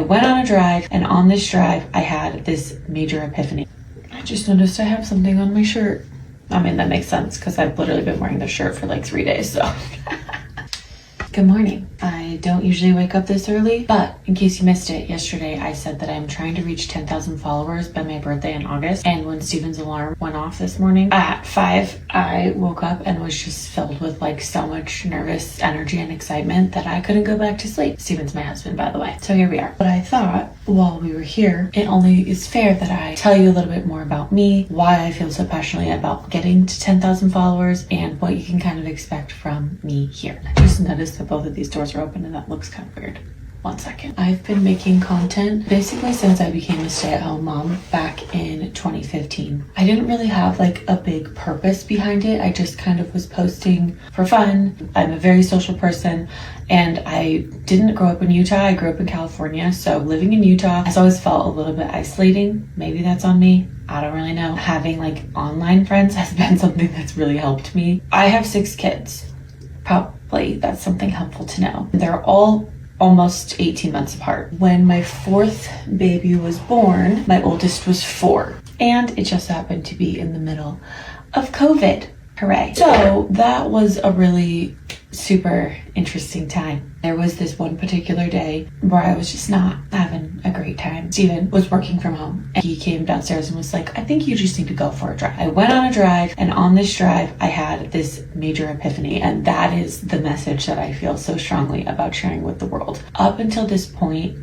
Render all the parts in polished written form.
I went on a drive, and on this drive, I had this major epiphany. I just noticed I have something on my shirt. I mean, that makes sense because I've literally been wearing this shirt for like 3 days, so. Good morning. I don't usually wake up this early, but in case you missed it, yesterday I said that I'm trying to reach 10,000 followers by my birthday in August. And when Steven's alarm went off this morning at 5, I woke up and was just filled with like so much nervous energy and excitement that I couldn't go back to sleep. Steven's my husband, by the way. So here we are. But I thought while we were here, it only is fair that I tell you a little bit more about me, why I feel so passionately about getting to 10,000 followers, and what you can kind of expect from me here. I just noticed that both of these doors are open and that looks kind of weird. 1 second. I've been making content basically since I became a stay-at-home mom back in 2015. I didn't really have like a big purpose behind it. I just kind of was posting for fun. I'm a very social person, and I didn't grow up in Utah. I grew up in California. So living in Utah has always felt a little bit isolating. Maybe that's on me. I don't really know. Having like online friends has been something that's really helped me. I have 6 kids. Probably that's something helpful to know. They're all almost 18 months apart. When my 4th baby was born, my oldest was 4, and it just happened to be in the middle of COVID. Hooray. So that was a really super interesting time. There was this one particular day where I was just not having a great time. Steven was working from home, and he came downstairs and was like, I think you just need to go for a drive. I went on a drive, and on this drive, I had this major epiphany, and that is the message that I feel so strongly about sharing with the world. Up until this point,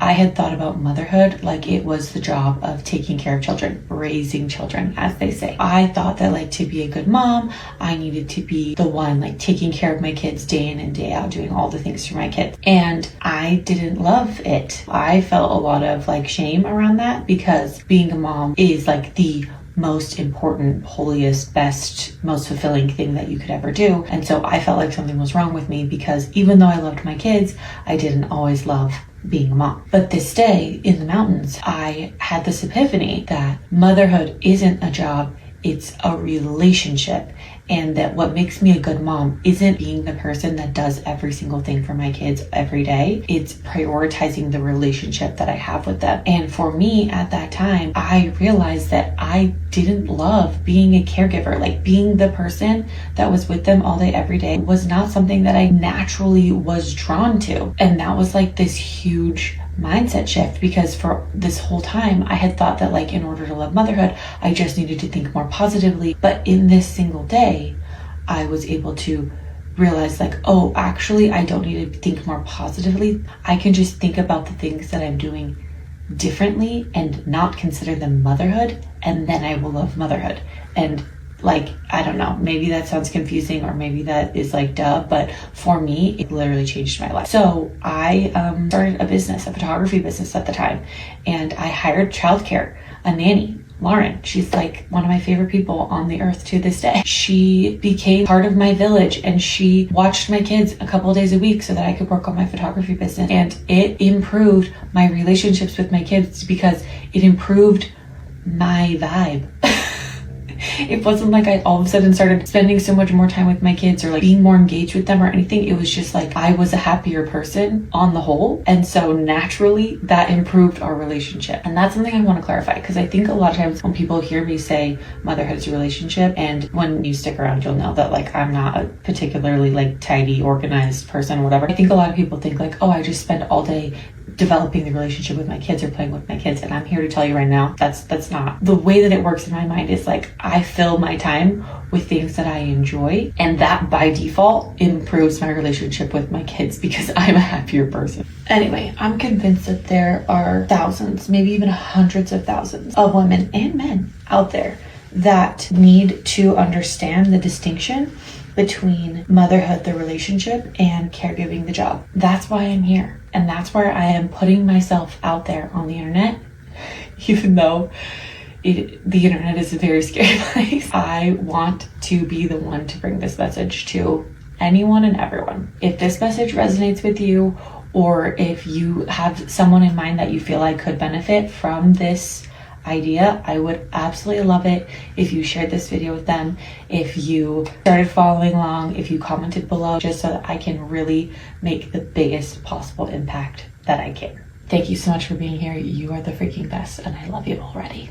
I had thought about motherhood like it was the job of taking care of children, raising children, as they say. I thought that like to be a good mom, I needed to be the one like taking care of my kids day in and day out, doing all the things for my kids. And I didn't love it. I felt a lot of like shame around that, because being a mom is like the most important, holiest, best, most fulfilling thing that you could ever do. And so I felt like something was wrong with me, because even though I loved my kids, I didn't always love being a mom. But this day in the mountains, I had this epiphany that motherhood isn't a job, it's a relationship. And that what makes me a good mom isn't being the person that does every single thing for my kids every day. It's prioritizing the relationship that I have with them. And for me at that time, I realized that I didn't love being a caregiver. Like being the person that was with them all day, every day was not something that I naturally was drawn to. And that was like this huge mindset shift, because for this whole time I had thought that like in order to love motherhood, I just needed to think more positively. But in this single day, I was able to realize like, oh, actually I don't need to think more positively. I can just think about the things that I'm doing differently and not consider them motherhood, and then I will love motherhood. And like, I don't know, maybe that sounds confusing, or maybe that is like duh, but for me, it literally changed my life. So I started a business, a photography business at the time, and I hired childcare, a nanny, Lauren. She's like one of my favorite people on the earth to this day. She became part of my village, and she watched my kids a couple of days a week so that I could work on my photography business. And it improved my relationships with my kids, because it improved my vibe. It wasn't like I all of a sudden started spending so much more time with my kids or like being more engaged with them or anything. It was just like I was a happier person on the whole. And so naturally that improved our relationship. And that's something I want to clarify, because I think a lot of times when people hear me say motherhood is a relationship, and when you stick around, you'll know that like I'm not a particularly like tidy, organized person or whatever. I think a lot of people think like, oh, I just spend all day developing the relationship with my kids or playing with my kids. And I'm here to tell you right now, that's not the way that it works in my mind. Is like I fill my time with things that I enjoy, and that by default improves my relationship with my kids because I'm a happier person. Anyway, I'm convinced that there are thousands, maybe even hundreds of thousands of women and men out there that need to understand the distinction between motherhood, the relationship, and caregiving, the job. That's why I'm here. And that's why I am putting myself out there on the internet, even though the internet is a very scary place. I want to be the one to bring this message to anyone and everyone. If this message resonates with you, or if you have someone in mind that you feel like could benefit from this idea, I would absolutely love it if you shared this video with them, if you started following along, if you commented below, just so that I can really make the biggest possible impact that I can. Thank you so much for being here. You are the freaking best, and I love you already.